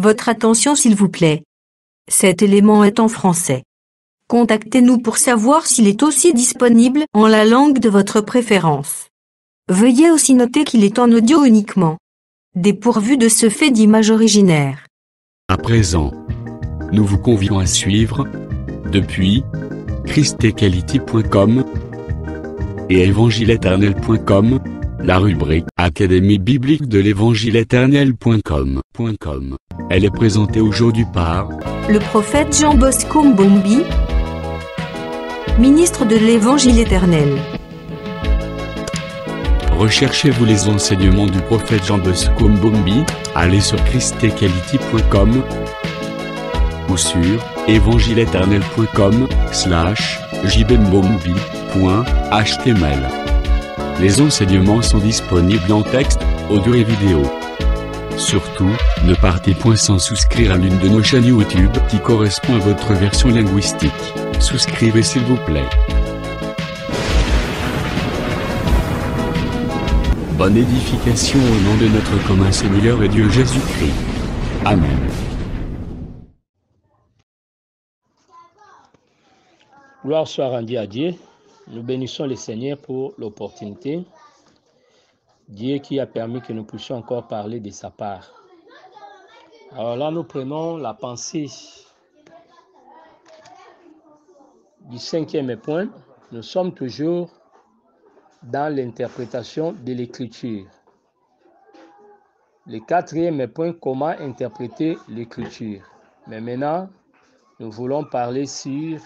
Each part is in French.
Votre attention s'il vous plaît. Cet élément est en français. Contactez-nous pour savoir s'il est aussi disponible en la langue de votre préférence. Veuillez aussi noter qu'il est en audio uniquement. Dépourvu de ce fait d'image originaire. À présent, nous vous convions à suivre, depuis christequality.com et évangile-éternel.com, la rubrique Académie biblique de l'évangile-éternel.com. Elle est présentée aujourd'hui par le prophète Jean Bosco Mbombi, ministre de l'Évangile éternel. Recherchez-vous les enseignements du prophète Jean Bosco Mbombi, allez sur christequality.com ou sur évangile-éternel.com/jbmbombi.html. Les enseignements sont disponibles en texte, audio et vidéo. Surtout, ne partez point sans souscrire à l'une de nos chaînes YouTube qui correspond à votre version linguistique. Souscrivez s'il vous plaît. Bonne édification au nom de notre commun Seigneur et Dieu Jésus-Christ. Amen. Gloire soit rendue à Dieu. Nous bénissons le Seigneur pour l'opportunité. Dieu qui a permis que nous puissions encore parler de sa part. Alors là, nous prenons la pensée du 5e point. Nous sommes toujours dans l'interprétation de l'écriture. Le 4e point, comment interpréter l'écriture. Mais maintenant, nous voulons parler sur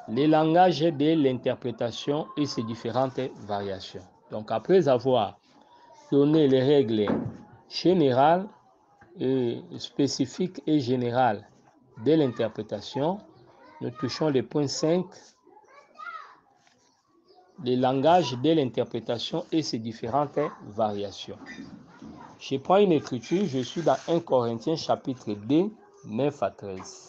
les langages de l'interprétation et ses différentes variations. Donc, après avoir donné les règles générales et spécifiques et générales de l'interprétation, nous touchons le point 5, les langages de l'interprétation et ses différentes variations. Je prends une écriture, je suis dans 1 Corinthiens chapitre 2, 9 à 13.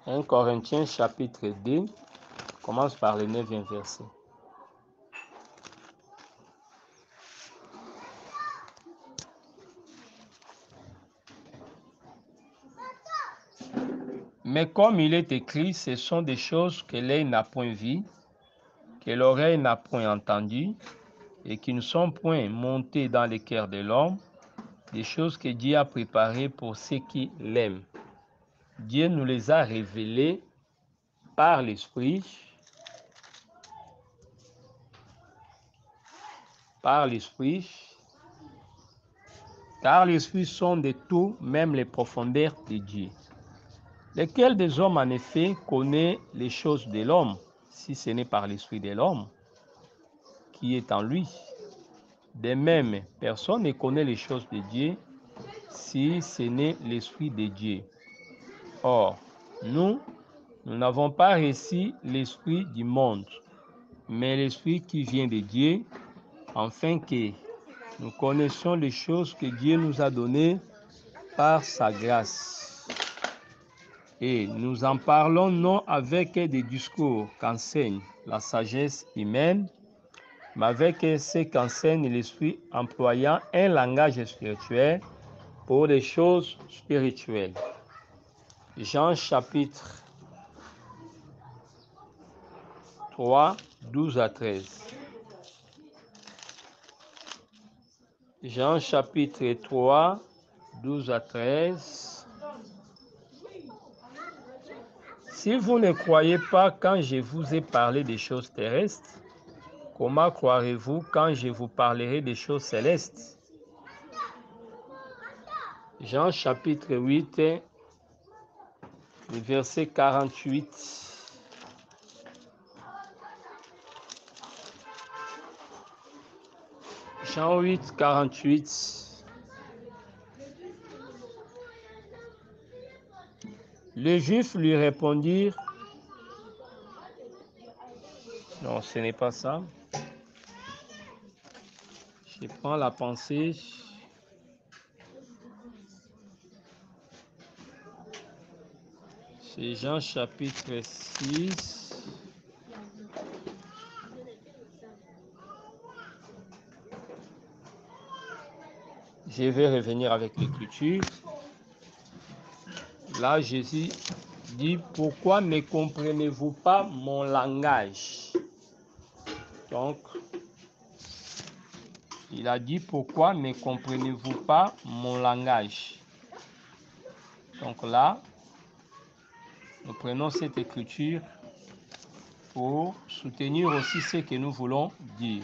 1 Corinthiens chapitre 2, commence par le 9e verset. Mais comme il est écrit, ce sont des choses que l'œil n'a point vues, que l'oreille n'a point entendues, et qui ne sont point montées dans le cœur de l'homme, des choses que Dieu a préparées pour ceux qui l'aiment. Dieu nous les a révélées par l'Esprit, car l'Esprit sonde de tout, même les profondeurs de Dieu. Lequel des hommes, en effet, connaît les choses de l'homme, si ce n'est par l'Esprit de l'homme qui est en lui? De même, personne ne connaît les choses de Dieu, si ce n'est l'Esprit de Dieu. Or, nous n'avons pas reçu l'Esprit du monde, mais l'Esprit qui vient de Dieu, afin que nous connaissions les choses que Dieu nous a données par sa grâce. Et nous en parlons non avec des discours qu'enseigne la sagesse humaine, mais avec ce qu'enseigne l'Esprit, employant un langage spirituel pour des choses spirituelles. Jean chapitre 3, 12 à 13. Jean chapitre 3, 12 à 13. Si vous ne croyez pas quand je vous ai parlé des choses terrestres, comment croirez-vous quand je vous parlerai des choses célestes? Jean chapitre 8, verset 48. Jean 8, 48. Les Juifs lui répondirent, non, ce n'est pas ça. Je prends la pensée. C'est Jean chapitre 6. Je vais revenir avec l'écriture. Là, Jésus dit, pourquoi ne comprenez-vous pas mon langage? Donc, il a dit, pourquoi ne comprenez-vous pas mon langage? Donc là, nous prenons cette écriture pour soutenir aussi ce que nous voulons dire.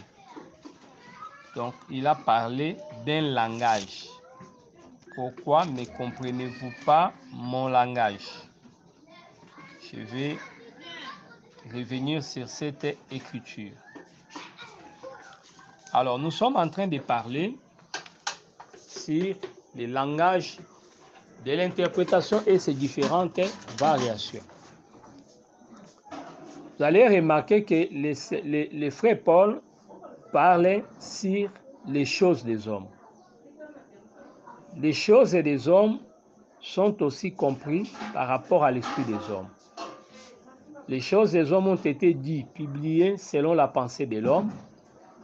Donc, il a parlé d'un langage. Pourquoi ne comprenez-vous pas mon langage? Je vais revenir sur cette écriture. Alors, nous sommes en train de parler sur le langage de l'interprétation et ses différentes variations. Vous allez remarquer que les frères Paul parlaient sur les choses des hommes. Les choses des hommes sont aussi comprises par rapport à l'esprit des hommes. Les choses des hommes ont été dites, publiées selon la pensée de l'homme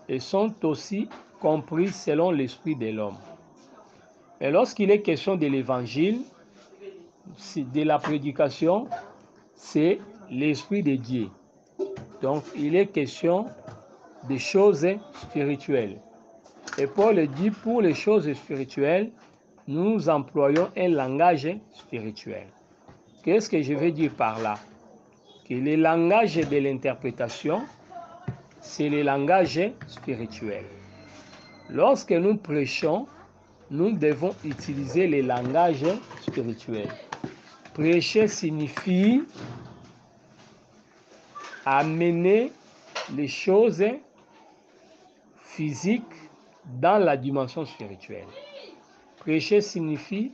et sont aussi comprises selon l'esprit de l'homme. Mais lorsqu'il est question de l'évangile, de la prédication, c'est l'esprit de Dieu. Donc, il est question des choses spirituelles. Et Paul dit, pour les choses spirituelles, nous employons un langage spirituel. Qu'est-ce que je veux dire par là? Que le langage de l'interprétation, c'est le langage spirituel. Lorsque nous prêchons, nous devons utiliser le langage spirituel. Prêcher signifie amener les choses physiques dans la dimension spirituelle. Prêcher signifie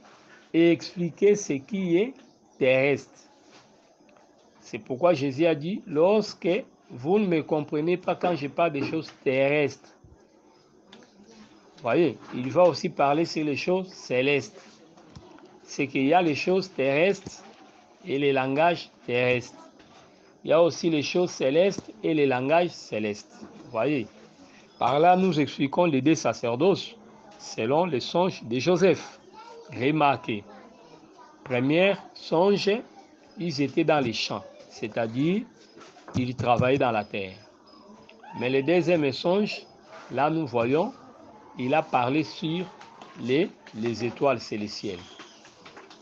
expliquer ce qui est terrestre. C'est pourquoi Jésus a dit, lorsque vous ne me comprenez pas quand je parle des choses terrestres, voyez, il va aussi parler sur les choses célestes. C'est qu'il y a les choses terrestres et les langages terrestres. Il y a aussi les choses célestes et les langages célestes. Voyez, par là, nous expliquons les deux sacerdoces selon les songes de Joseph. Remarquez, premier songe, ils étaient dans les champs, c'est-à-dire ils travaillaient dans la terre. Mais le deuxième songe, là nous voyons, il a parlé sur les étoiles célestielles.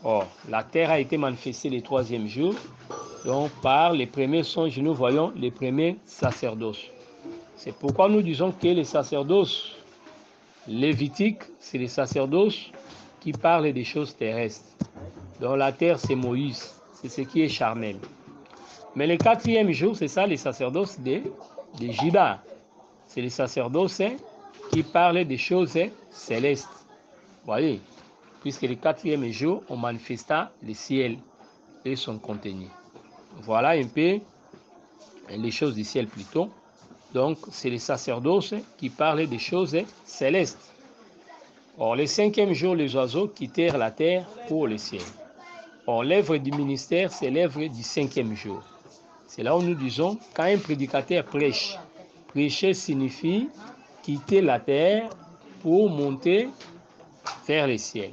Or, la terre a été manifestée le troisième jour, donc par les premiers songes, nous voyons les premiers sacerdoces. C'est pourquoi nous disons que les sacerdoces lévitiques, c'est les sacerdoces qui parlent des choses terrestres. Dans la terre, c'est Moïse, c'est ce qui est charnel. Mais le quatrième jour, c'est ça les sacerdoces de Juda. C'est les sacerdoces qui parlent des choses célestes. Voyez, puisque le quatrième jour, on manifesta le ciel et son contenu. Voilà un peu les choses du ciel plutôt. Donc, c'est les sacerdoces qui parlent des choses célestes. Or, le cinquième jour, les oiseaux quittèrent la terre pour le ciel. Or, l'œuvre du ministère, c'est l'œuvre du cinquième jour. C'est là où nous disons, quand un prédicateur prêche, prêcher signifie quitter la terre pour monter vers le ciel.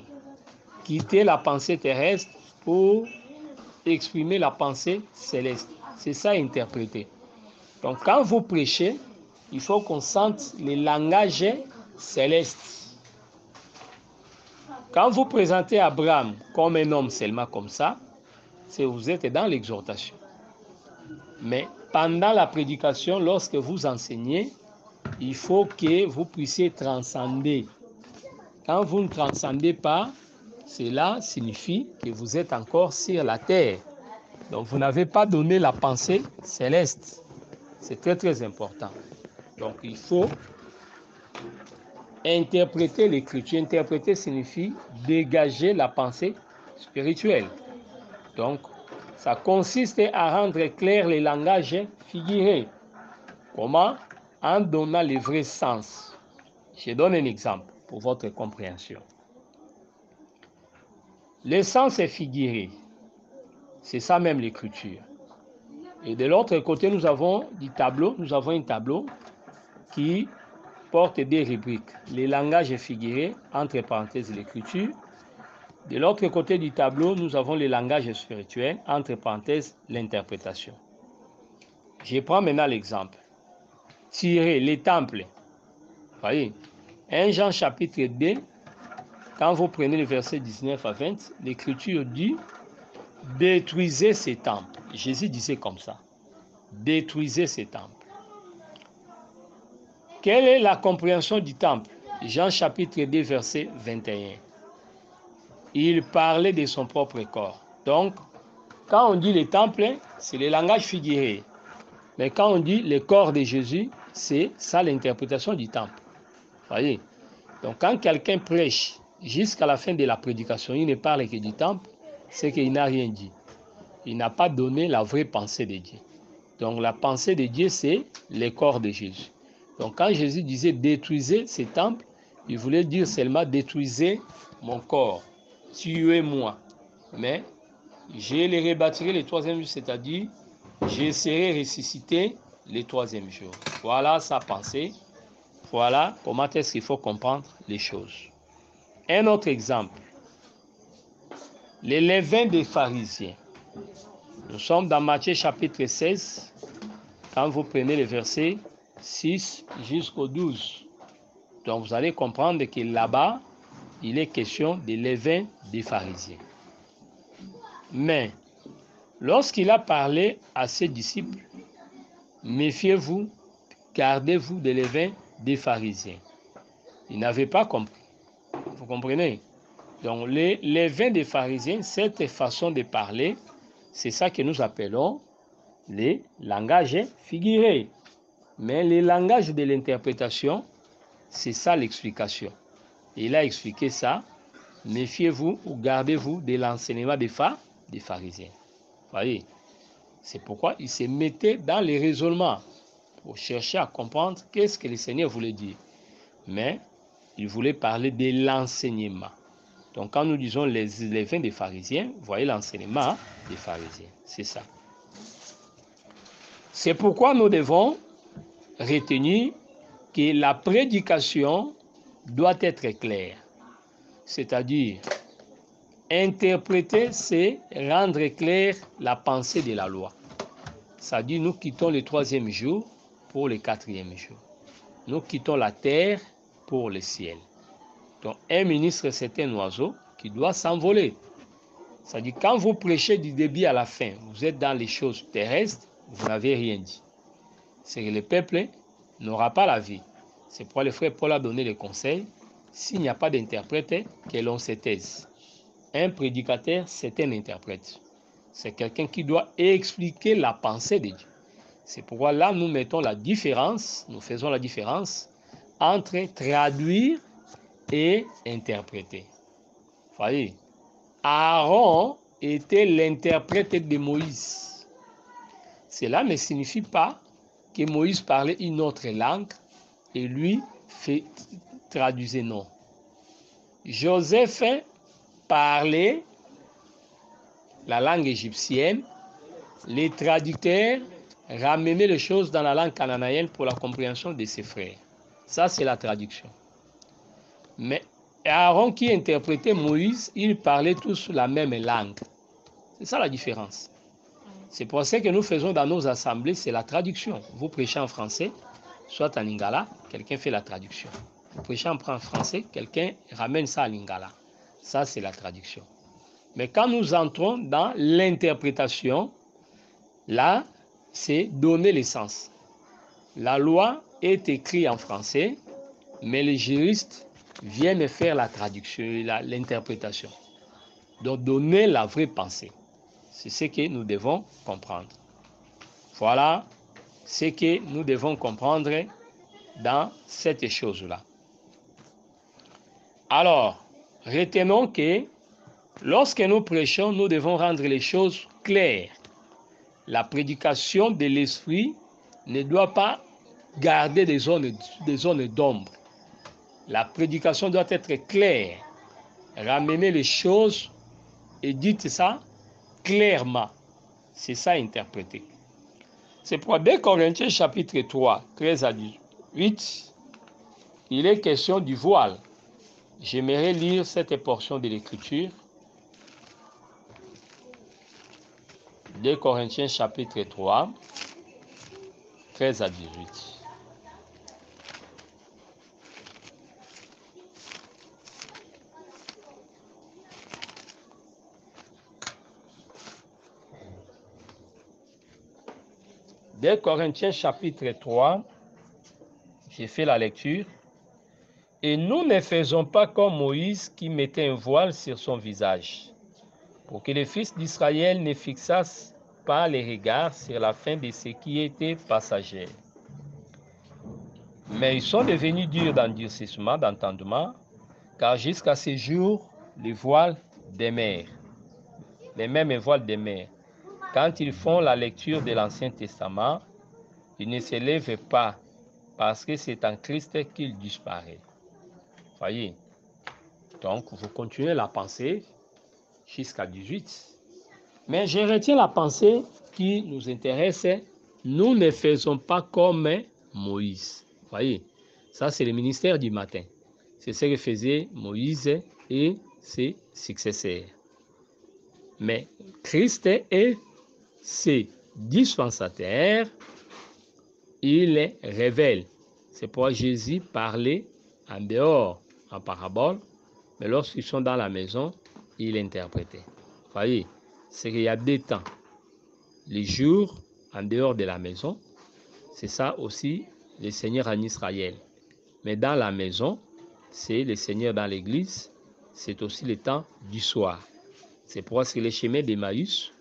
Quitter la pensée terrestre pour exprimer la pensée céleste. C'est ça interpréter. Donc, quand vous prêchez, il faut qu'on sente le langage céleste. Quand vous présentez Abraham comme un homme seulement comme ça, c'est vous êtes dans l'exhortation. Mais pendant la prédication, lorsque vous enseignez, il faut que vous puissiez transcender. Quand vous ne transcendez pas, cela signifie que vous êtes encore sur la terre. Donc, vous n'avez pas donné la pensée céleste. C'est très, très important. Donc, il faut interpréter l'écriture. Interpréter signifie dégager la pensée spirituelle. Donc, ça consiste à rendre clair les langages figurés. Comment? En donnant le vrai sens. Je donne un exemple pour votre compréhension. Le sens est figuré. C'est ça même l'écriture. Et de l'autre côté, nous avons un tableau qui porte des rubriques. Les langages figurés, entre parenthèses l'écriture. De l'autre côté du tableau, nous avons les langages spirituels, entre parenthèses l'interprétation. Je prends maintenant l'exemple. Tirer les temples. Voyez, 1 Jean chapitre 2, quand vous prenez le verset 19 à 20, l'écriture dit « Détruisez ces temples ». Jésus disait comme ça. Détruisez ces temples. Quelle est la compréhension du temple? Jean chapitre 2, verset 21. Il parlait de son propre corps. Donc, quand on dit le temple, c'est le langage figuré. Mais quand on dit le corps de Jésus, c'est ça l'interprétation du temple. Voyez? Donc, quand quelqu'un prêche jusqu'à la fin de la prédication, il ne parle que du temple, c'est qu'il n'a rien dit. Il n'a pas donné la vraie pensée de Dieu. Donc, la pensée de Dieu, c'est le corps de Jésus. Donc, quand Jésus disait détruisez ces temples, il voulait dire seulement détruisez mon corps, tuez-moi. Mais je les rebâtirai le troisième jour, c'est-à-dire je serai ressuscité le troisième jour. Voilà sa pensée. Voilà comment est-ce qu'il faut comprendre les choses. Un autre exemple. Les levains des pharisiens. Nous sommes dans Matthieu chapitre 16. Quand vous prenez les versets 6 jusqu'au 12. Donc vous allez comprendre que là-bas, il est question des levains des pharisiens. Mais lorsqu'il a parlé à ses disciples, méfiez-vous, gardez-vous des levains des pharisiens. Ils n'avaient pas compris. Vous comprenez? Donc les levains des pharisiens, cette façon de parler, c'est ça que nous appelons les langages figurés. Mais les langages de l'interprétation, c'est ça l'explication. Il a expliqué ça. Méfiez-vous ou gardez-vous de l'enseignement des pharisiens. Voyez, c'est pourquoi il se mettait dans les raisonnements pour chercher à comprendre qu'est-ce que le Seigneur voulait dire. Mais il voulait parler de l'enseignement. Donc quand nous disons les levains des pharisiens, vous voyez l'enseignement des pharisiens. C'est ça. C'est pourquoi nous devons retenir que la prédication doit être claire. C'est-à-dire, interpréter, c'est rendre claire la pensée de la loi. C'est-à-dire, nous quittons le troisième jour pour le quatrième jour. Nous quittons la terre pour le ciel. Donc, un ministre, c'est un oiseau qui doit s'envoler. C'est-à-dire, quand vous prêchez du début à la fin, vous êtes dans les choses terrestres, vous n'avez rien dit. C'est que le peuple n'aura pas la vie. C'est pourquoi le frère Paul a donné le conseil, s'il n'y a pas d'interprète, que l'on se taise. Un prédicateur, c'est un interprète. C'est quelqu'un qui doit expliquer la pensée de Dieu. C'est pourquoi là, nous mettons la différence, nous faisons la différence entre traduire et interpréter. Vous voyez, Aaron était l'interprète de Moïse. Cela ne signifie pas que Moïse parlait une autre langue et lui traduisait, non. Joseph parlait la langue égyptienne, les traducteurs ramenaient les choses dans la langue cananéenne pour la compréhension de ses frères. Ça, c'est la traduction. Mais Aaron qui interprétait Moïse, ils parlaient tous la même langue. C'est ça la différence. C'est pour ça que nous faisons dans nos assemblées, c'est la traduction. Vous prêchez en français, soit en lingala, quelqu'un fait la traduction. Vous prêchez en français, quelqu'un ramène ça à lingala. Ça, c'est la traduction. Mais quand nous entrons dans l'interprétation, là, c'est donner le sens. La loi est écrite en français, mais les juristes viennent faire la traduction, l'interprétation. Donc, donner la vraie pensée. C'est ce que nous devons comprendre. Voilà ce que nous devons comprendre dans cette chose-là. Alors, retenons que lorsque nous prêchons, nous devons rendre les choses claires. La prédication de l'esprit ne doit pas garder des zones d'ombre. La prédication doit être claire. Ramener les choses et dites ça clairement. C'est ça interpréter. C'est pour 2 Corinthiens chapitre 3, 13 à 18. il est question du voile. J'aimerais lire cette portion de l'Écriture. 2 Corinthiens chapitre 3, 13 à 18. « 2 Corinthiens chapitre 3, j'ai fait la lecture. Et nous ne faisons pas comme Moïse qui mettait un voile sur son visage, pour que les fils d'Israël ne fixassent pas les regards sur la fin de ce qui était passager. Mais ils sont devenus durs d'endurcissement, d'entendement, car jusqu'à ce jour, les voiles demeurent, les mêmes voiles demeurent. Quand ils font la lecture de l'Ancien Testament, ils ne se lèvent pas, parce que c'est en Christ qu'ils disparaissent. Voyez, donc vous continuez la pensée jusqu'à 18. Mais je retiens la pensée qui nous intéresse. Nous ne faisons pas comme Moïse. Voyez, ça c'est le ministère du matin. C'est ce que faisait Moïse et ses successeurs. Mais Christ et ses dispensataires, il les révèle. C'est pourquoi Jésus parlait en dehors, en parabole, mais lorsqu'ils sont dans la maison, il interprétait. Voyez, c'est qu'il y a deux temps. Les jours en dehors de la maison, c'est ça aussi le Seigneur en Israël. Mais dans la maison, c'est le Seigneur dans l'église, c'est aussi le temps du soir. C'est pourquoi sur les chemins d'Emmaüs,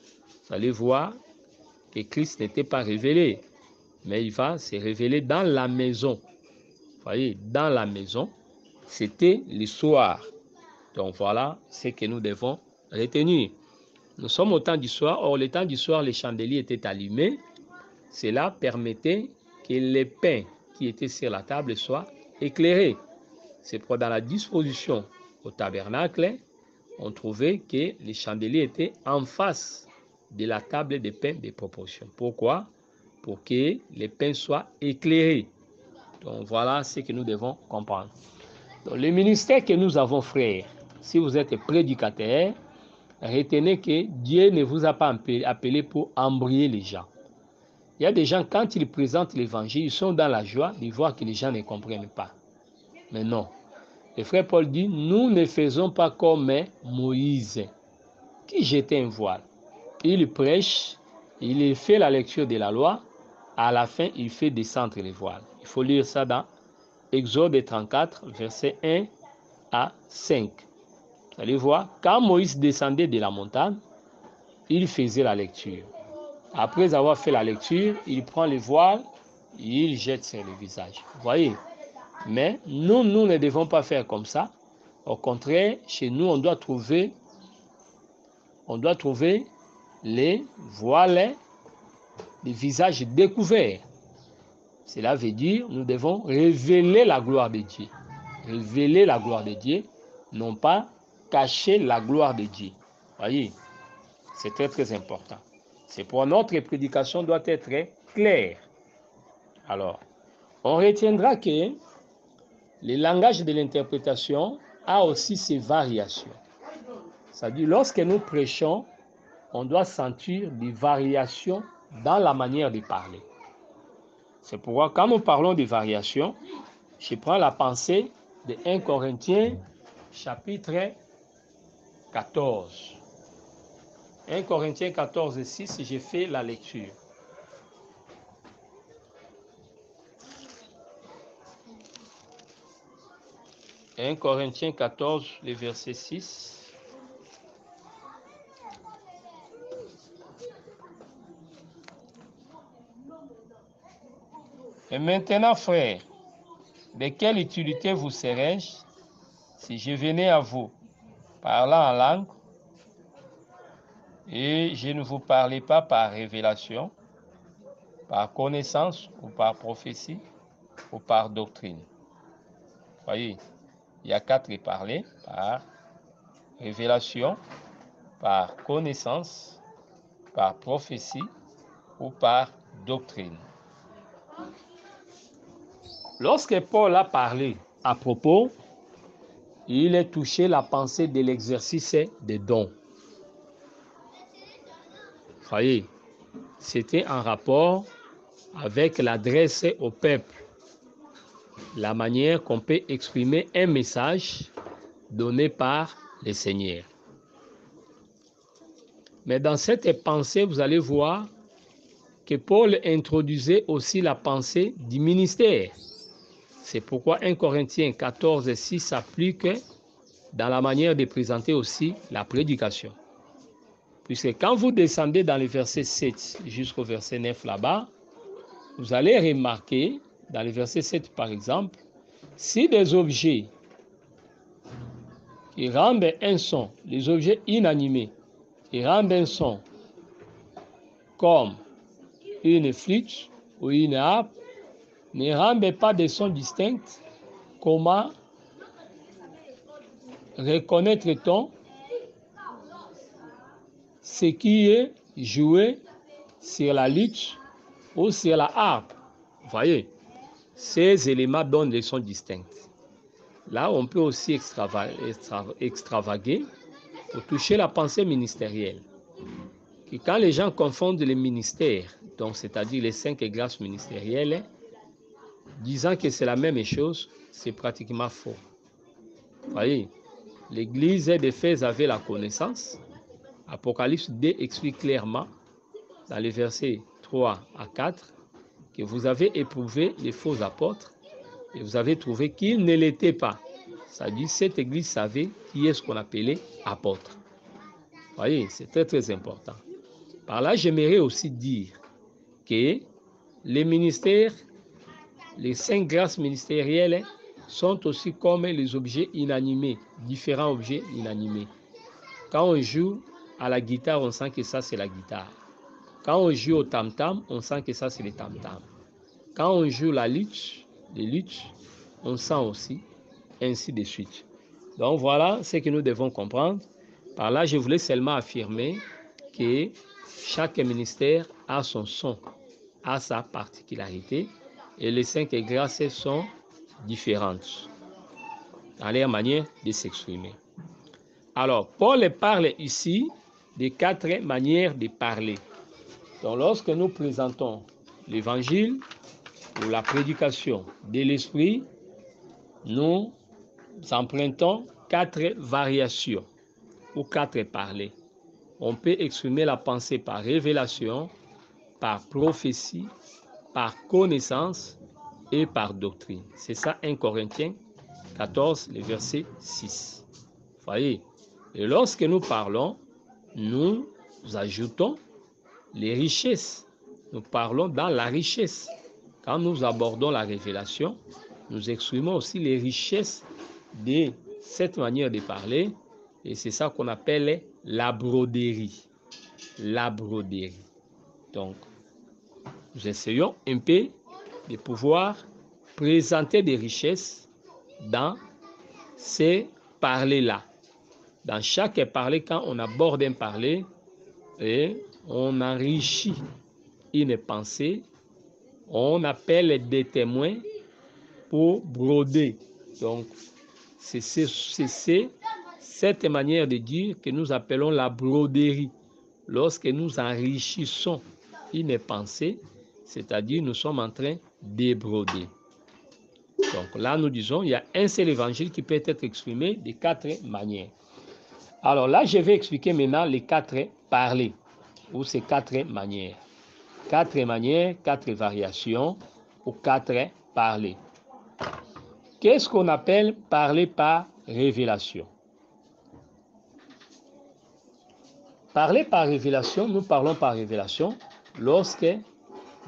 vous allez voir que Christ n'était pas révélé, mais il va se révéler dans la maison. Voyez, dans la maison, c'était le soir. Donc voilà ce que nous devons retenir. Nous sommes au temps du soir. Or, le temps du soir, les chandeliers étaient allumés. Cela permettait que les pains qui étaient sur la table soient éclairés. C'est pour dans la disposition au tabernacle, on trouvait que les chandeliers étaient en face de la table des pains de proportion. Pourquoi? Pour que les pains soient éclairés. Donc voilà ce que nous devons comprendre. Donc, le ministère que nous avons, frères, si vous êtes prédicateur, retenez que Dieu ne vous a pas appelé pour embrayer les gens. Il y a des gens, quand ils présentent l'évangile, ils sont dans la joie de voir que les gens ne comprennent pas. Mais non. Le frère Paul dit, nous ne faisons pas comme Moïse, qui jetait un voile. Il prêche, il fait la lecture de la loi, à la fin, il fait descendre les voiles. Il faut lire ça dans Exode 34, versets 1 à 5. Vous allez voir, quand Moïse descendait de la montagne, il faisait la lecture. Après avoir fait la lecture, il prend les voiles et il jette sur le visage. Vous voyez? Mais nous ne devons pas faire comme ça. Au contraire, chez nous, on doit trouver les voiles, les visages découverts. Cela veut dire nous devons révéler la gloire de Dieu. Révéler la gloire de Dieu, non pas cacher la gloire de Dieu. Voyez, c'est très très important. C'est pour notre prédication doit être claire. Alors, on retiendra que le langage de l'interprétation a aussi ses variations. C'est-à-dire, lorsque nous prêchons, on doit sentir des variations dans la manière de parler. C'est pourquoi, quand nous parlons de variations, je prends la pensée de 1 Corinthiens, chapitre 14. 1 Corinthiens 14, 6, j'ai fait la lecture. « 1 Corinthiens 14, le verset 6. Et maintenant, frères, de quelle utilité vous serais-je si je venais à vous parlant en langue et je ne vous parlais pas par révélation, par connaissance ou par prophétie ou par doctrine? » Voyez, il y a 4 parler: par révélation, par connaissance, par prophétie ou par doctrine. Lorsque Paul a parlé à propos, il est touché la pensée de l'exercice des dons. Voyez, c'était en rapport avec l'adresse au peuple, la manière qu'on peut exprimer un message donné par le Seigneur. Mais dans cette pensée, vous allez voir que Paul introduisait aussi la pensée du ministère. C'est pourquoi 1 Corinthiens 14:6 s'applique dans la manière de présenter aussi la prédication. Puisque quand vous descendez dans le verset 7 jusqu'au verset 9 là-bas, vous allez remarquer, dans le verset 7 par exemple, si des objets qui rendent un son, les objets inanimés, qui rendent un son comme une flûte ou une harpe, ne rendent pas de sons distincts, comment reconnaître-t-on ce qui est joué sur la lutte ou sur la harpe? Vous voyez, ces éléments donnent des sons distincts. Là, on peut aussi extravaguer pour toucher la pensée ministérielle. Et quand les gens confondent les ministères, donc c'est-à-dire les 5 grâces ministérielles, disant que c'est la même chose, c'est pratiquement faux. Vous voyez, l'Église d'Éphèse avait la connaissance. Apocalypse 2 explique clairement, dans les versets 3 à 4, que vous avez éprouvé les faux apôtres et vous avez trouvé qu'ils ne l'étaient pas. C'est-à-dire cette Église savait qui est ce qu'on appelait apôtre. Vous voyez, c'est très très important. Par là, j'aimerais aussi dire que les ministères, les 5 grâces ministérielles sont aussi comme les objets inanimés, différents objets inanimés. Quand on joue à la guitare, on sent que ça c'est la guitare. Quand on joue au tam-tam, on sent que ça c'est le tam-tam. Quand on joue la lutte, les luttes, on sent aussi, ainsi de suite. Donc voilà ce que nous devons comprendre. Par là, je voulais seulement affirmer que chaque ministère a son son, a sa particularité, et les 5 grâces sont différentes dans leur manière de s'exprimer. Alors, Paul parle ici de 4 manières de parler. Donc, lorsque nous présentons l'évangile ou la prédication de l'esprit, nous empruntons 4 variations ou 4 parlers. On peut exprimer la pensée par révélation, par prophétie, par connaissance et par doctrine. C'est ça 1 Corinthiens 14, le verset 6. Vous voyez, et lorsque nous parlons, nous ajoutons les richesses. Nous parlons dans la richesse. Quand nous abordons la révélation, nous exprimons aussi les richesses de cette manière de parler. Et c'est ça qu'on appelle la broderie. La broderie. Donc, nous essayons un peu de pouvoir présenter des richesses dans ces parlers-là. Dans chaque parler, quand on aborde un parler, et on enrichit une pensée, on appelle des témoins pour broder. Donc, c'est cette manière de dire que nous appelons la broderie. Lorsque nous enrichissons une pensée, c'est-à-dire nous sommes en train de broder. Donc là, nous disons, il y a un seul évangile qui peut être exprimé de 4 manières. Alors là, je vais expliquer maintenant les 4 parlers, ou ces 4 manières. 4 manières, 4 variations, ou 4 parlers. Qu'est-ce qu'on appelle parler par révélation? Parler par révélation, nous parlons par révélation lorsque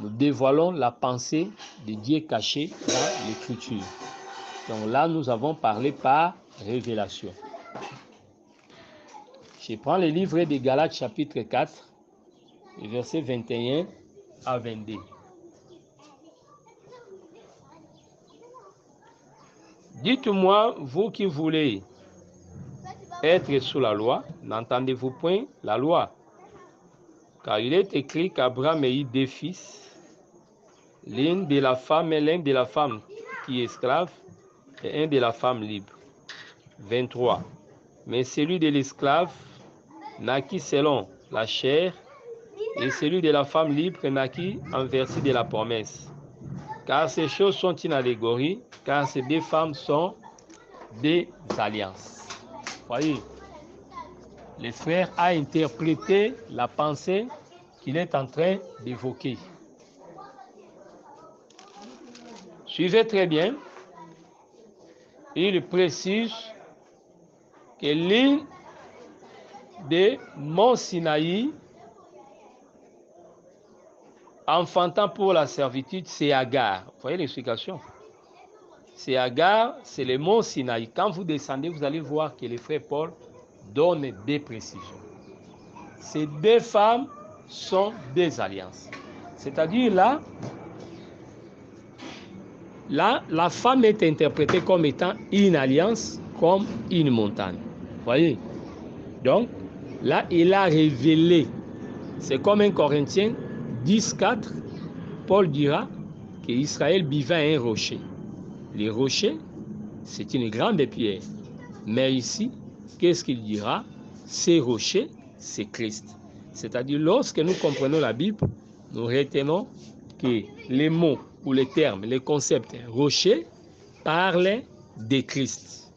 nous dévoilons la pensée de Dieu cachée dans l'Écriture. Donc là, nous avons parlé par révélation. Je prends le livre de Galates chapitre 4, versets 21 à 22. Dites-moi, vous qui voulez être sous la loi, n'entendez-vous point la loi? Car il est écrit qu'Abraham ait eu 2 fils, l'un de la femme qui est esclave, et un de la femme libre. 23. Mais celui de l'esclave naquit selon la chair, et celui de la femme libre naquit en vertu de la promesse. Car ces choses sont une allégorie, car ces deux femmes sont des alliances. Voyez, le frère a interprété la pensée qu'il est en train d'évoquer. Suivez très bien. Il précise que l'île de Mont Sinaï, enfantant pour la servitude, c'est Agar. Vous voyez l'explication? C'est Agar, c'est le Mont Sinaï. Quand vous descendez, vous allez voir que le frère Paul donne des précisions. Ces deux femmes sont des alliances. C'est-à-dire là, la femme est interprétée comme étant une alliance, comme une montagne. Vous voyez? Donc, là, il a révélé. C'est comme un Corinthiens 10:4. Paul dira qu'Israël vivait à un rocher. Les rochers, c'est une grande pierre. Mais ici, qu'est-ce qu'il dira? Ces rochers, c'est Christ. C'est-à-dire, lorsque nous comprenons la Bible, nous retenons que les mots ou les termes, les concepts rocher parlent de Christ.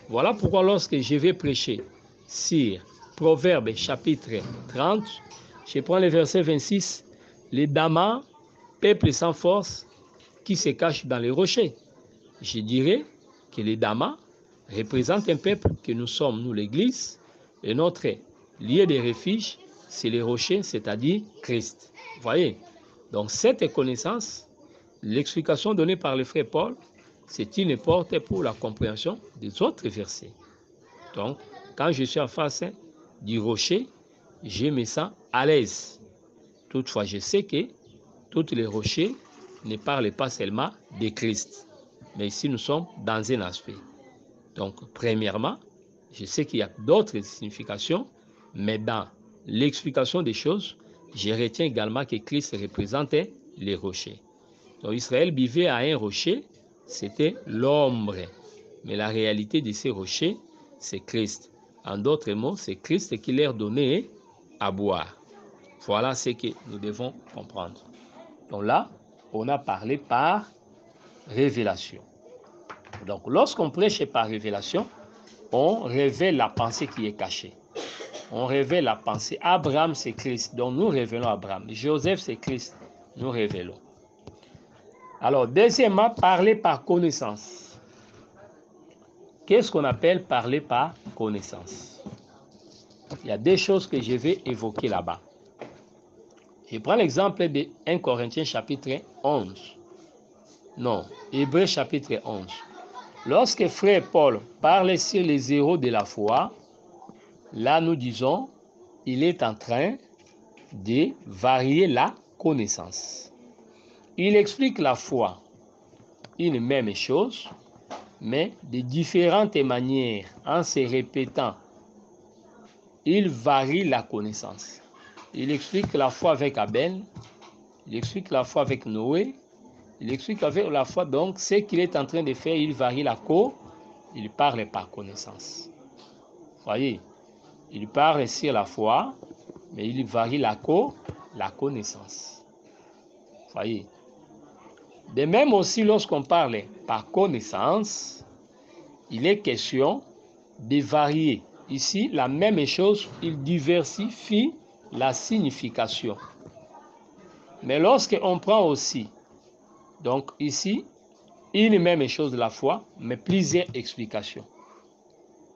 Voilà pourquoi lorsque je vais prêcher sur Proverbes chapitre 30, je prends le verset 26, les damas, peuple sans force, qui se cache dans les rochers. Je dirais que les damas représentent un peuple que nous sommes, nous l'Église, et notre lieu de refuge, c'est les rochers, c'est-à-dire Christ. Vous voyez? Donc cette connaissance, l'explication donnée par le frère Paul, c'est une porte pour la compréhension des autres versets. Donc, quand je suis en face du rocher, je me sens à l'aise. Toutefois, je sais que tous les rochers ne parlent pas seulement de Christ. Mais ici, nous sommes dans un aspect. Donc, premièrement, je sais qu'il y a d'autres significations, mais dans l'explication des choses, je retiens également que Christ représentait les rochers. Donc, Israël vivait à un rocher, c'était l'ombre. Mais la réalité de ces rochers, c'est Christ. En d'autres mots, c'est Christ qui leur donnait à boire. Voilà ce que nous devons comprendre. Donc là, on a parlé par révélation. Donc, lorsqu'on prêche par révélation, on révèle la pensée qui est cachée. On révèle la pensée. Abraham, c'est Christ. Donc, nous révélons Abraham. Joseph, c'est Christ. Nous révélons. Alors, deuxièmement, parler par connaissance. Qu'est-ce qu'on appelle parler par connaissance? Il y a des choses que je vais évoquer là-bas. Je prends l'exemple de 1 Corinthiens chapitre 11. Non, Hébreux chapitre 11. Lorsque frère Paul parle sur les héros de la foi, là nous disons, il est en train de varier la connaissance. Il explique la foi, une même chose, mais de différentes manières, en se répétant. Il varie la connaissance. Il explique la foi avec Abel, il explique la foi avec Noé, il explique avec la foi, donc, ce qu'il est en train de faire, il varie la il parle par connaissance. Voyez, il parle sur la foi, mais il varie la connaissance. Voyez. De même aussi, lorsqu'on parle par connaissance, il est question de varier. Ici, la même chose, il diversifie la signification. Mais lorsqu'on prend aussi, donc ici, une même chose de la foi, mais plusieurs explications.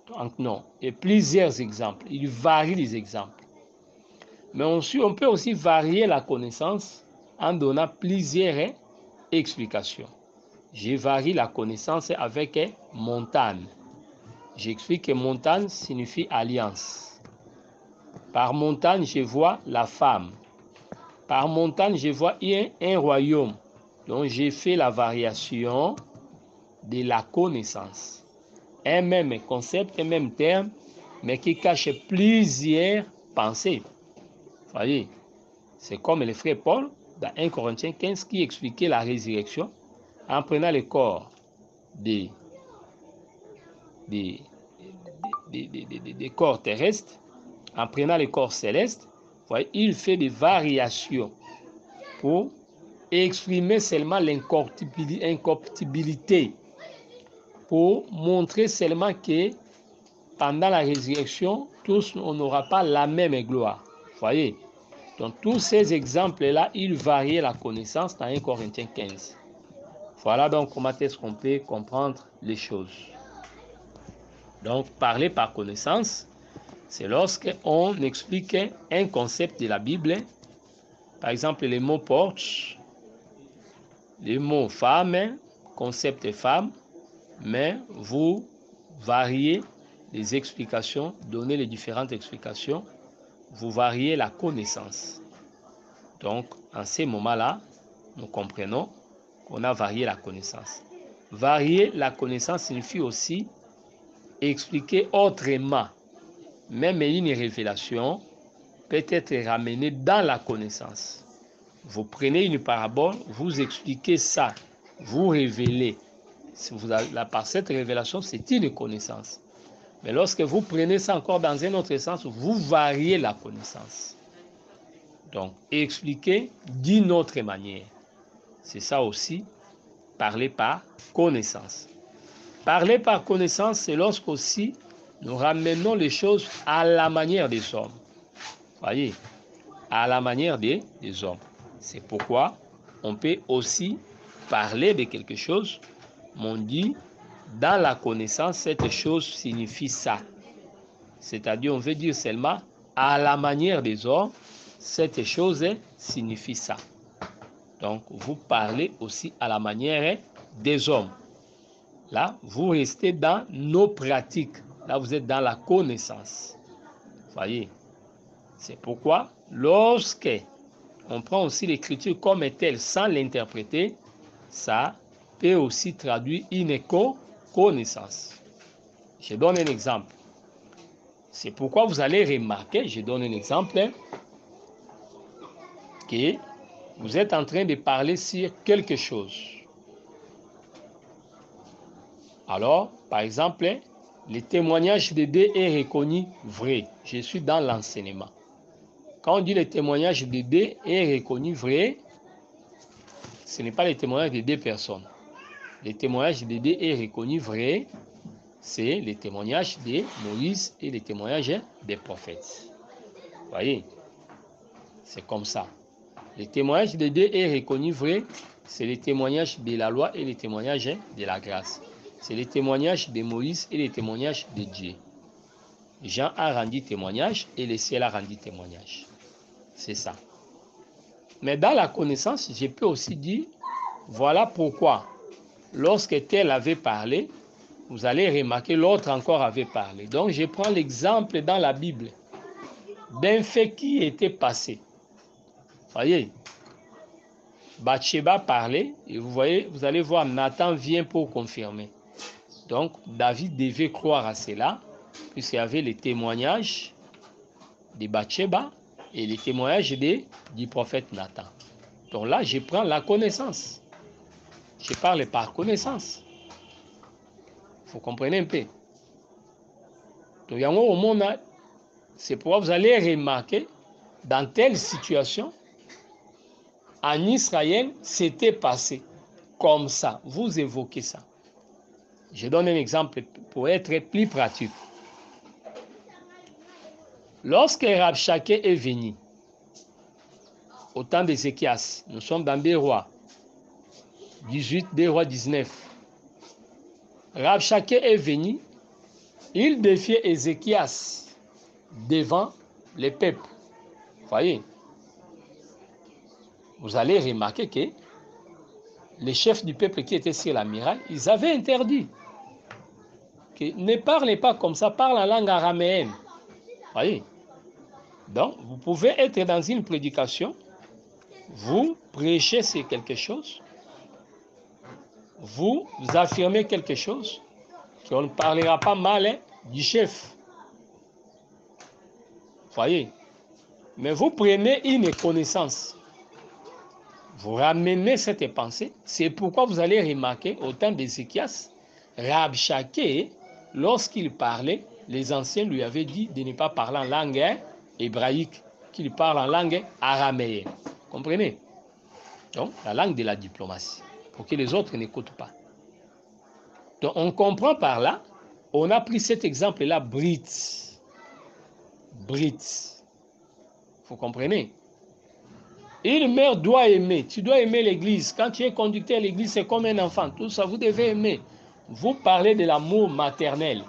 Donc non, et plusieurs exemples. Il varie les exemples. Mais on peut aussi varier la connaissance en donnant plusieurs explications. Je varie la connaissance avec montagne. J'explique que montagne signifie alliance. Par montagne, je vois la femme. Par montagne, je vois un royaume. Donc, j'ai fait la variation de la connaissance. Un même concept, un même terme, mais qui cache plusieurs pensées. Vous voyez, c'est comme le frère Paul, dans 1 Corinthiens 15, qui expliquait la résurrection en prenant le corps de des corps terrestres, en prenant les corps célestes, voyez, il fait des variations pour exprimer seulement l'incorruptibilité, pour montrer seulement que pendant la résurrection, tous, on n'aura pas la même gloire. Voyez, donc tous ces exemples-là, ils varient la connaissance dans 1 Corinthiens 15. Voilà donc comment est-ce qu'on peut comprendre les choses. Donc, parler par connaissance, c'est lorsqu'on explique un concept de la Bible. Par exemple, les mots porche, les mots femme, concept femme, mais vous variez les explications, donnez les différentes explications, vous variez la connaissance. Donc, en ces moments-là, nous comprenons qu'on a varié la connaissance. Varier la connaissance signifie aussi expliquer autrement. Même une révélation peut être ramenée dans la connaissance. Vous prenez une parabole, vous expliquez ça, vous révélez. Par cette révélation, c'est une connaissance. Mais lorsque vous prenez ça encore dans un autre sens, vous variez la connaissance. Donc, expliquer d'une autre manière. C'est ça aussi, parler par connaissance. Parler par connaissance, c'est lorsqu'aussi nous ramenons les choses à la manière des hommes. Voyez, à la manière des hommes. C'est pourquoi on peut aussi parler de quelque chose, mais on dit, dans la connaissance, cette chose signifie ça. C'est-à-dire, on veut dire seulement, à la manière des hommes, cette chose signifie ça. Donc, vous parlez aussi à la manière des hommes. Là, vous restez dans nos pratiques. Là, vous êtes dans la connaissance. Voyez, c'est pourquoi, lorsque on prend aussi l'écriture comme telle sans l'interpréter, ça peut aussi traduire une connaissance. Je donne un exemple. C'est pourquoi vous allez remarquer, je donne un exemple, que vous êtes en train de parler sur quelque chose. Alors, par exemple, le témoignage de Dieu est reconnu vrai. Je suis dans l'enseignement. Quand on dit le témoignage de Dieu est reconnu vrai, ce n'est pas le témoignage de deux personnes. Le témoignage de Dieu est reconnu vrai, c'est le témoignage de Moïse et le témoignage des prophètes. Vous voyez, c'est comme ça. Le témoignage de Dieu est reconnu vrai, c'est le témoignage de la loi et le témoignage de la grâce. C'est le témoignage de Moïse et le témoignage de Dieu. Jean a rendu témoignage et le ciel a rendu témoignage. C'est ça. Mais dans la connaissance, je peux aussi dire, voilà pourquoi, lorsque tel avait parlé, vous allez remarquer l'autre encore avait parlé. Donc je prends l'exemple dans la Bible d'un fait qui était passé. Voyez, Bathsheba parlait et vous voyez, vous allez voir, Nathan vient pour confirmer. Donc David devait croire à cela, puisqu'il y avait les témoignages de Bathsheba et les témoignages du prophète Nathan. Donc là, je prends la connaissance. Je parle par connaissance. Vous comprenez un peu. Donc, au monde, c'est pourquoi vous allez remarquer, dans telle situation, en Israël, c'était passé comme ça. Vous évoquez ça. Je donne un exemple pour être plus pratique. Lorsque Rabshakeh est venu, au temps d'Ézéchias, nous sommes dans des rois, 18, des rois 19. Rabshakeh est venu, il défiait Ézéchias devant les peuples. Voyez, vous allez remarquer que les chefs du peuple qui étaient sur la muraille, ils avaient interdit que ne parlez pas comme ça, parle en langue araméenne. Voyez, donc vous pouvez être dans une prédication, vous prêchez sur quelque chose, vous affirmez quelque chose, qu'on ne parlera pas mal du chef. Voyez, mais vous prenez une connaissance, vous ramenez cette pensée, c'est pourquoi vous allez remarquer au temps d'Ézéchias, Rabshakeh lorsqu'il parlait, les anciens lui avaient dit de ne pas parler en langue hébraïque, qu'il parle en langue araméenne. Comprenez? Donc, la langue de la diplomatie, pour que les autres n'écoutent pas. Donc, on comprend par là, on a pris cet exemple-là, Brit. Vous comprenez? Une mère doit aimer. Tu dois aimer l'église. Quand tu es conducteur, l'église, c'est comme un enfant. Tout ça, vous devez aimer. Vous parlez de l'amour maternel.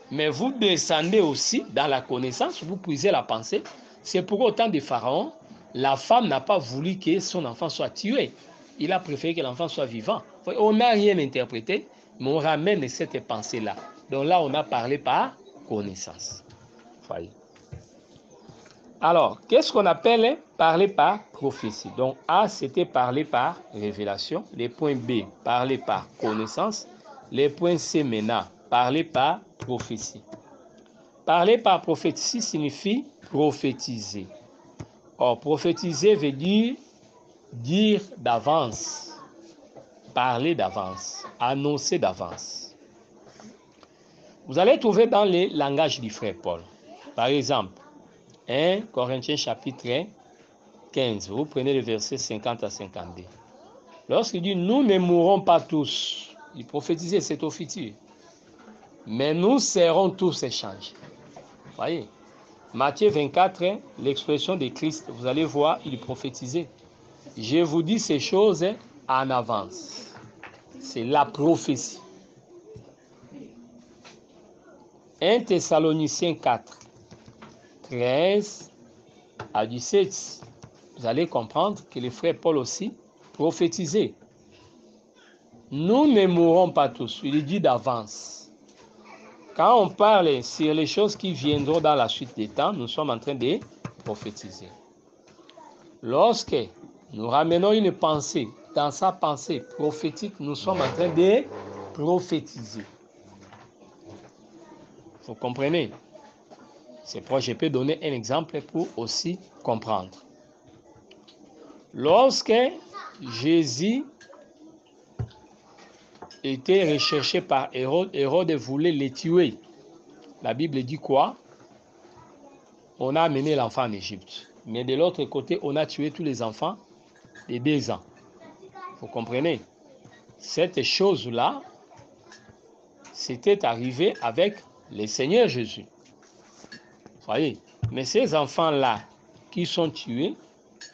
Mais vous descendez aussi dans la connaissance, vous puisez la pensée. C'est pour autant de Pharaon, la femme n'a pas voulu que son enfant soit tué. Il a préféré que l'enfant soit vivant. On n'a rien interprété, mais on ramène cette pensée-là. Donc là, on a parlé par connaissance. Voyez. Alors, qu'est-ce qu'on appelle parler par prophétie? Donc A, c'était parler par révélation. Les points B, parler par connaissance. Les points C, maintenant, parler par prophétie. Parler par prophétie signifie prophétiser. Or, prophétiser veut dire d'avance, parler d'avance, annoncer d'avance. Vous allez trouver dans les langages du frère Paul. Par exemple, 1 Corinthiens chapitre 15, vous prenez le verset 50 à 52. Lorsqu'il dit « Nous ne mourrons pas tous », il prophétisait, c'est au futur. Mais nous serons tous échangés. Voyez, Matthieu 24, l'expression de Christ, vous allez voir, il prophétisait. Je vous dis ces choses en avance. C'est la prophétie. 1 Thessaloniciens 4, 13 à 17. Vous allez comprendre que le frère Paul aussi prophétisait. Nous ne mourrons pas tous. Il dit d'avance. Quand on parle sur les choses qui viendront dans la suite des temps, nous sommes en train de prophétiser. Lorsque nous ramenons une pensée, dans sa pensée prophétique, nous sommes en train de prophétiser. Vous comprenez? C'est pourquoi je peux donner un exemple pour aussi comprendre. Lorsque Jésus était recherché par Hérode, Hérode voulait le tuer. La Bible dit quoi? On a amené l'enfant en Égypte. Mais de l'autre côté, on a tué tous les enfants de 2 ans. Vous comprenez? Cette chose-là, c'était arrivé avec le Seigneur Jésus. Voyez? Mais ces enfants-là qui sont tués,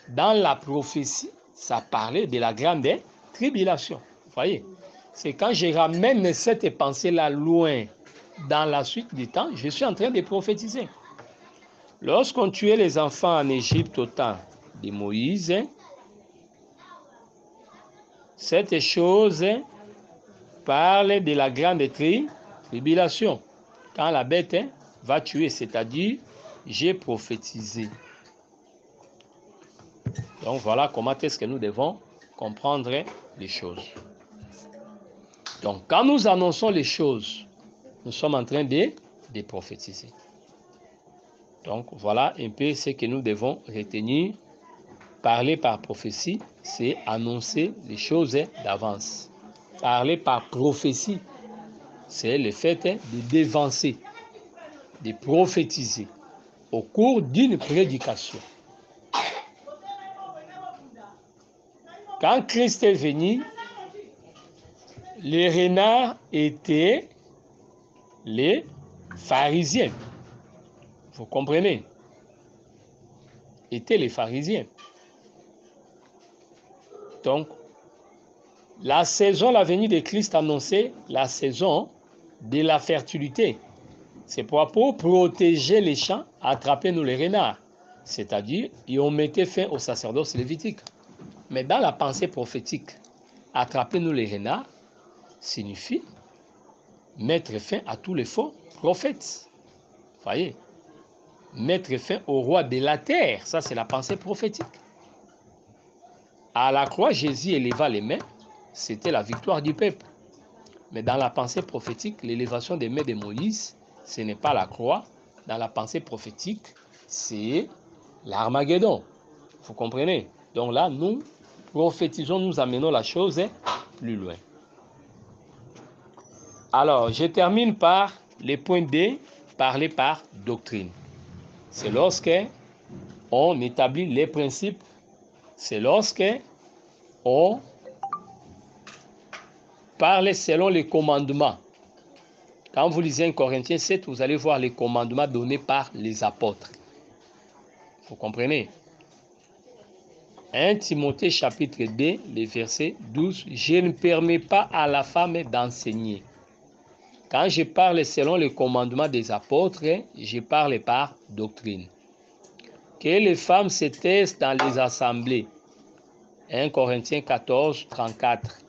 dans la prophétie, ça parlait de la grande tribulation. Voyez? C'est quand je ramène cette pensée-là loin dans la suite du temps, je suis en train de prophétiser. Lorsqu'on tuait les enfants en Égypte au temps de Moïse, cette chose parle de la grande tribulation. Quand la bête va tuer, c'est-à-dire, j'ai prophétisé. Donc voilà comment est-ce que nous devons comprendre les choses. Donc quand nous annonçons les choses, nous sommes en train de prophétiser. Donc voilà un peu ce que nous devons retenir. Parler par prophétie, c'est annoncer les choses d'avance. Parler par prophétie, c'est le fait de dévancer, de prophétiser au cours d'une prédication. Quand Christ est venu, les renards étaient les pharisiens. Vous comprenez? Étaient les pharisiens. Donc, la saison, la venue de Christ annonçait la saison de la fertilité. C'est pour protéger les champs, attraper-nous les renards. C'est-à-dire, on mettait fin au sacerdoce lévitique. Mais dans la pensée prophétique, attraper-nous les renards signifie mettre fin à tous les faux prophètes. Voyez? Mettre fin au roi de la terre. Ça, c'est la pensée prophétique. À la croix, Jésus éleva les mains. C'était la victoire du peuple. Mais dans la pensée prophétique, l'élévation des mains de Moïse, ce n'est pas la croix. Dans la pensée prophétique, c'est l'Armageddon. Vous comprenez? Donc là, nous prophétisons, nous amenons la chose plus loin. Alors, je termine par les points D, parler par doctrine. C'est lorsque on établit les principes, c'est lorsque on parle selon les commandements. Quand vous lisez 1 Corinthiens 7, vous allez voir les commandements donnés par les apôtres. Vous comprenez? 1 Timothée chapitre 2, le verset 12, « Je ne permets pas à la femme d'enseigner. » Quand je parle selon les commandements des apôtres, je parle par doctrine. Que les femmes se taisent dans les assemblées. 1 Corinthiens 14, 34.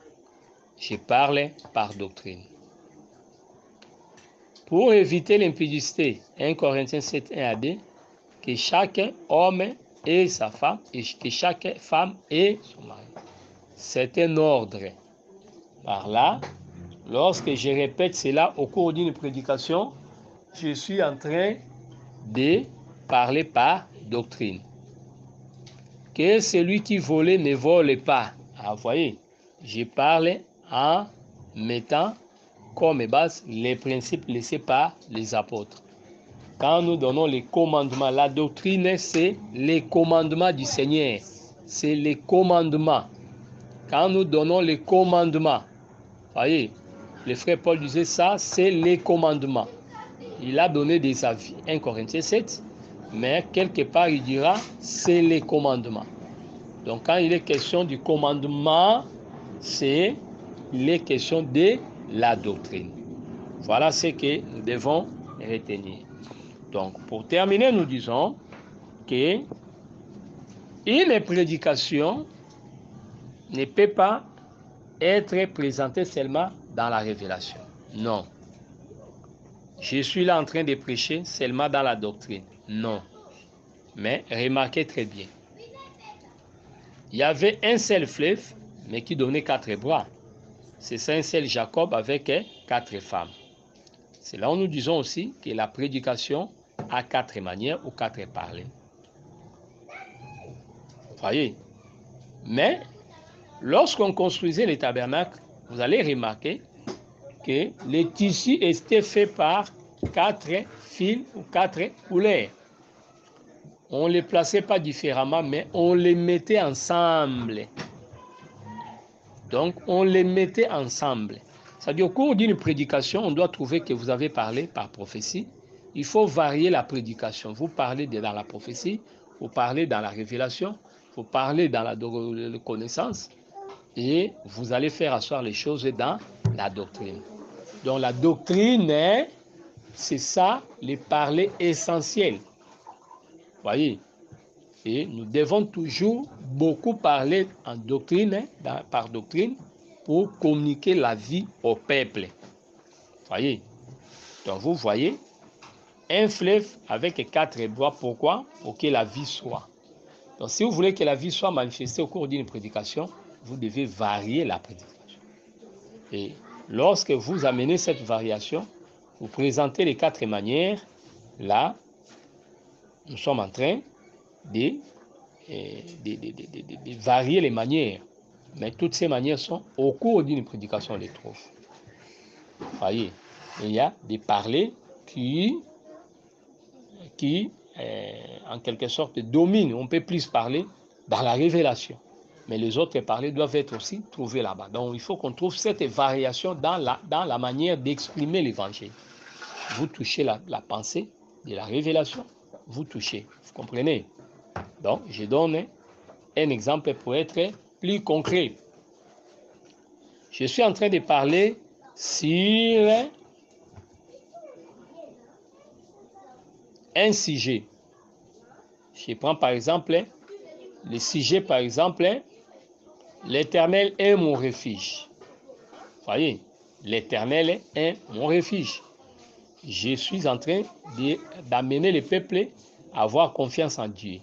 Je parle par doctrine. Pour éviter l'impudicité, 1 Corinthiens 7, 1 à 2, que chaque homme ait sa femme et que chaque femme ait son mari. C'est un ordre. Par là, lorsque je répète cela au cours d'une prédication, je suis en train de parler par doctrine. Que celui qui vole ne vole pas. Ah, vous voyez, je parle en mettant comme base les principes laissés par les apôtres. Quand nous donnons les commandements, la doctrine, c'est les commandements du Seigneur. C'est les commandements. Quand nous donnons les commandements, voyez, le frère Paul disait ça, c'est les commandements. Il a donné des avis, 1 Corinthiens 7, mais quelque part il dira, c'est les commandements. Donc quand il est question du commandement, c'est les questions de la doctrine. Voilà ce que nous devons retenir. Donc pour terminer, nous disons que une prédication ne peut pas être présentée seulement dans la révélation. Non. Je suis là en train de prêcher seulement dans la doctrine. Non. Mais remarquez très bien. Il y avait un seul fleuve, mais qui donnait 4 bras. C'est un seul Jacob avec 4 femmes. C'est là où nous disons aussi que la prédication a 4 manières ou 4 parlers. Vous voyez? Mais lorsqu'on construisait les tabernacles, vous allez remarquer que les tissus étaient faits par 4 fils ou 4 couleurs. On ne les plaçait pas différemment, mais on les mettait ensemble. Donc, on les mettait ensemble. C'est-à-dire, au cours d'une prédication, on doit trouver que vous avez parlé par prophétie. Il faut varier la prédication. Vous parlez dans la prophétie, vous parlez dans la révélation, vous parlez dans la connaissance, et vous allez faire asseoir les choses dans la doctrine. Donc, la doctrine, c'est ça, les parler essentiels. Voyez, et nous devons toujours beaucoup parler en doctrine, par doctrine, pour communiquer la vie au peuple. Voyez, donc vous voyez, un fleuve avec 4 bois, pourquoi? Pour que la vie soit. Donc si vous voulez que la vie soit manifestée au cours d'une prédication, vous devez varier la prédication. Et lorsque vous amenez cette variation, vous présentez les 4 manières, là, nous sommes en train de varier les manières. Mais toutes ces manières sont au cours d'une prédication, on les trouve. Vous voyez, il y a des parlers qui en quelque sorte, dominent. On peut plus parler dans la révélation. Mais les autres parlers doivent être aussi trouvés là-bas. Donc, il faut qu'on trouve cette variation dans la manière d'exprimer l'évangile. Vous touchez la pensée de la révélation. Vous touchez, vous comprenez? Donc, je donne un exemple pour être plus concret. Je suis en train de parler sur un sujet. Je prends par exemple le sujet, par exemple, l'Éternel est mon refuge. Vous voyez, l'Éternel est mon refuge. Je suis en train d'amener le peuple à avoir confiance en Dieu,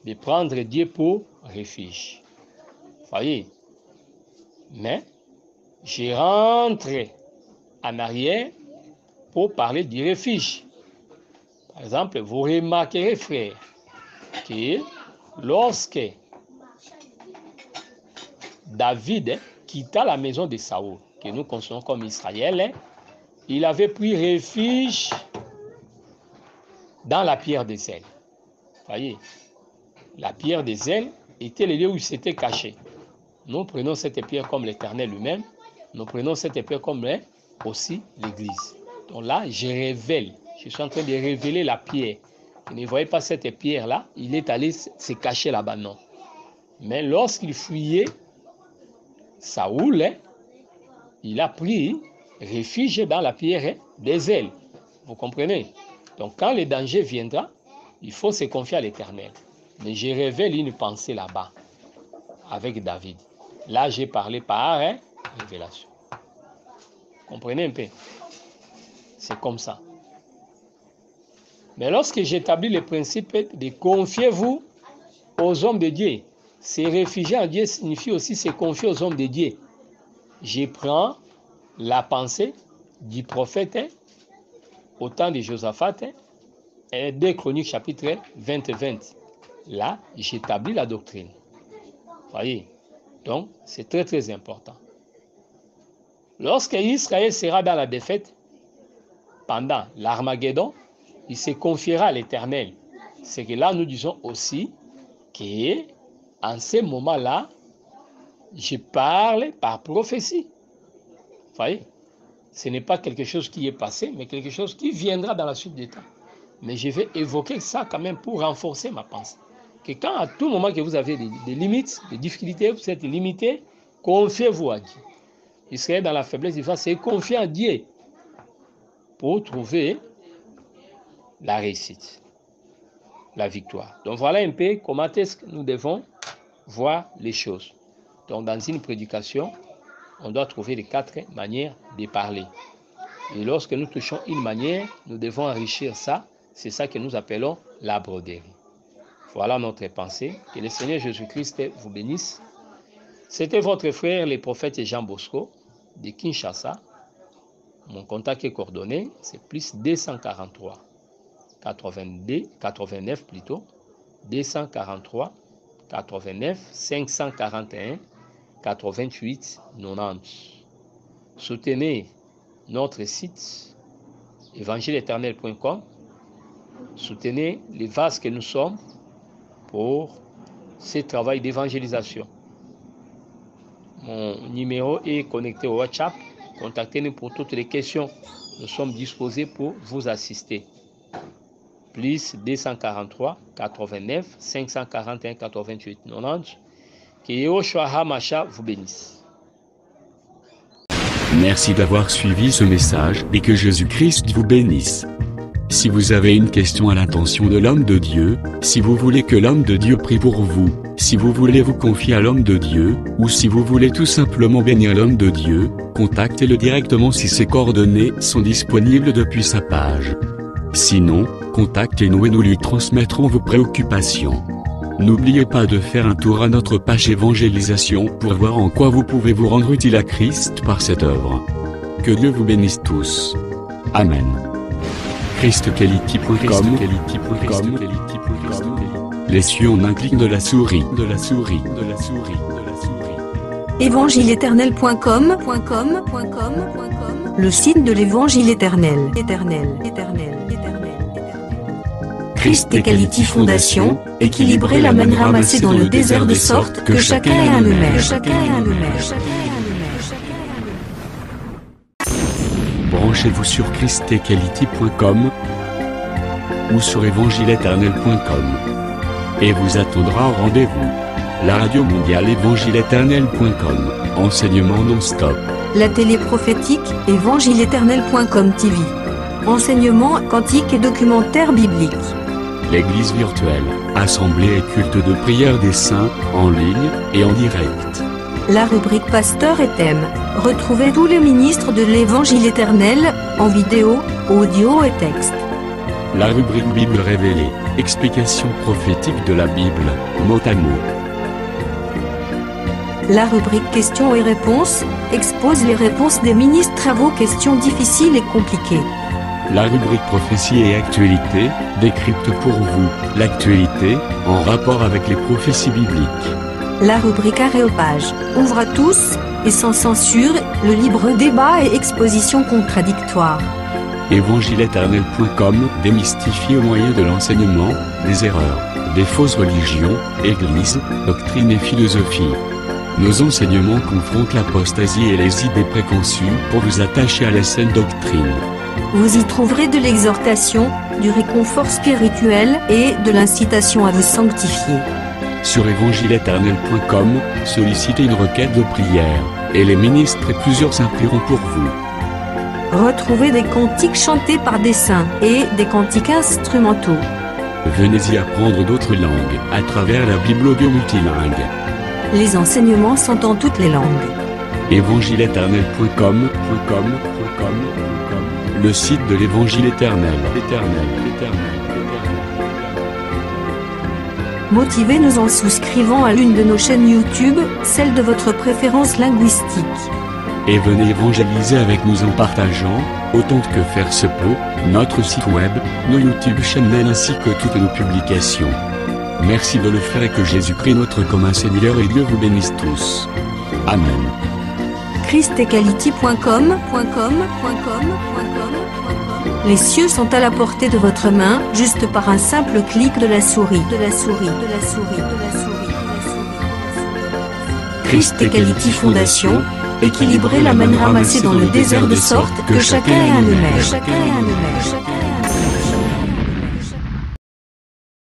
de prendre Dieu pour refuge. Vous voyez, mais je rentre en arrière pour parler du refuge. Par exemple, vous remarquerez, frère, que lorsque David quitta la maison de Saül, que nous considérons comme Israël, il avait pris refuge dans la pierre des ailes. Voyez, la pierre des ailes était le lieu où il s'était caché. Nous prenons cette pierre comme l'Éternel lui-même. Nous prenons cette pierre comme aussi l'Église. Donc là, je révèle. Je suis en train de révéler la pierre. Vous ne voyez pas cette pierre-là. Il est allé se cacher là-bas, non. Mais lorsqu'il fuyait, Saoul, il a pris refuge dans la pierre des ailes. Vous comprenez? Donc quand le danger viendra, il faut se confier à l'Éternel. Mais je révèle une pensée là-bas, avec David. Là, j'ai parlé par révélation. Comprenez un peu? C'est comme ça. Mais lorsque j'établis le principe de confiez-vous aux hommes de Dieu, se réfugier en Dieu signifie aussi se confier aux hommes de Dieu. Je prends la pensée du prophète au temps de Josaphat et 2 Chroniques chapitre 20. Là, j'établis la doctrine. Voyez? Donc, c'est très très important. Lorsque Israël sera dans la défaite, pendant l'Armageddon, il se confiera à l'Éternel. C'est que là, nous disons aussi qu'en ce moment-là, je parle par prophétie. Vous voyez? Ce n'est pas quelque chose qui est passé, mais quelque chose qui viendra dans la suite des temps. Mais je vais évoquer ça quand même pour renforcer ma pensée. Que quand à tout moment que vous avez des limites, des difficultés, vous êtes limité, confiez-vous à Dieu. Israël dans la faiblesse, il va se confier à Dieu pour trouver la réussite, la victoire. Donc voilà un peu comment est-ce que nous devons voir les choses. Donc dans une prédication, on doit trouver les 4 manières de parler. Et lorsque nous touchons une manière, nous devons enrichir ça. C'est ça que nous appelons la broderie. Voilà notre pensée. Que le Seigneur Jésus-Christ vous bénisse. C'était votre frère, le prophète Jean Bosco, de Kinshasa. Mon contact est coordonné, c'est plus 243 89 plutôt, 243 89 541 88 90. Soutenez notre site évangile-éternel.com. Soutenez les vases que nous sommes pour ce travail d'évangélisation. Mon numéro est connecté au WhatsApp. Contactez-nous pour toutes les questions. Nous sommes disposés pour vous assister. Plus 243 89 541 88 90. Que Yehoshua HaMashiach vous bénisse. Merci d'avoir suivi ce message et que Jésus-Christ vous bénisse. Si vous avez une question à l'intention de l'homme de Dieu, si vous voulez que l'homme de Dieu prie pour vous, si vous voulez vous confier à l'homme de Dieu, ou si vous voulez tout simplement bénir l'homme de Dieu, contactez-le directement si ses coordonnées sont disponibles depuis sa page. Sinon, contactez-nous et nous lui transmettrons vos préoccupations. N'oubliez pas de faire un tour à notre page évangélisation pour voir en quoi vous pouvez vous rendre utile à Christ par cette œuvre. Que Dieu vous bénisse tous. Amen. ChristQuality.com. Les cieux en un clic de la souris. Évangile-éternel.com, le site de l'Évangile éternel. Christ-Equality Fondation, équilibrer la manne ramassée dans le désert de sorte que chacun ait un maire. Branchez-vous sur ChristEquality.com ou sur évangile-éternel.com et vous attendra au rendez-vous. La radio mondiale évangile-éternel.com, enseignement non-stop. La télé prophétique évangile-éternel.com TV, enseignement quantique et documentaire biblique. L'église virtuelle, assemblée et culte de prière des saints, en ligne et en direct. La rubrique Pasteur et thème. Retrouvez tous les ministres de l'Évangile éternel, en vidéo, audio et texte. La rubrique Bible révélée. Explication prophétique de la Bible, mot à mot. La rubrique Questions et réponses expose les réponses des ministres à vos questions difficiles et compliquées. La rubrique Prophétie et actualité décrypte pour vous l'actualité en rapport avec les prophéties bibliques. La rubrique Aréopage ouvre à tous et sans censure, le libre débat et exposition contradictoire. Évangile-éternel.com démystifié au moyen de l'enseignement, des erreurs, des fausses religions, églises, doctrines et philosophie. Nos enseignements confrontent l'apostasie et les idées préconçues pour vous attacher à la saine doctrine. Vous y trouverez de l'exhortation, du réconfort spirituel et de l'incitation à vous sanctifier. Sur évangile-éternel.com, sollicitez une requête de prière, et les ministres et plusieurs s'implieront pour vous. Retrouvez des cantiques chantés par des saints et des cantiques instrumentaux. Venez y apprendre d'autres langues à travers la Bible audio multilingue. Les enseignements sont en toutes les langues. évangile-éternel.com, le site de l'Évangile éternel. Motivez-nous en souscrivant à l'une de nos chaînes YouTube, celle de votre préférence linguistique. Et venez évangéliser avec nous en partageant, autant que faire se peut, notre site web, nos YouTube channels ainsi que toutes nos publications. Merci de le faire et que Jésus-Christ notre commun Seigneur et Dieu vous bénisse tous. Amen. christequality.com. Les cieux sont à la portée de votre main, juste par un simple clic de la souris. Christ Equality Fondation, équilibrer la manne ramassée dans le désert de sorte que chacun ait un aimère.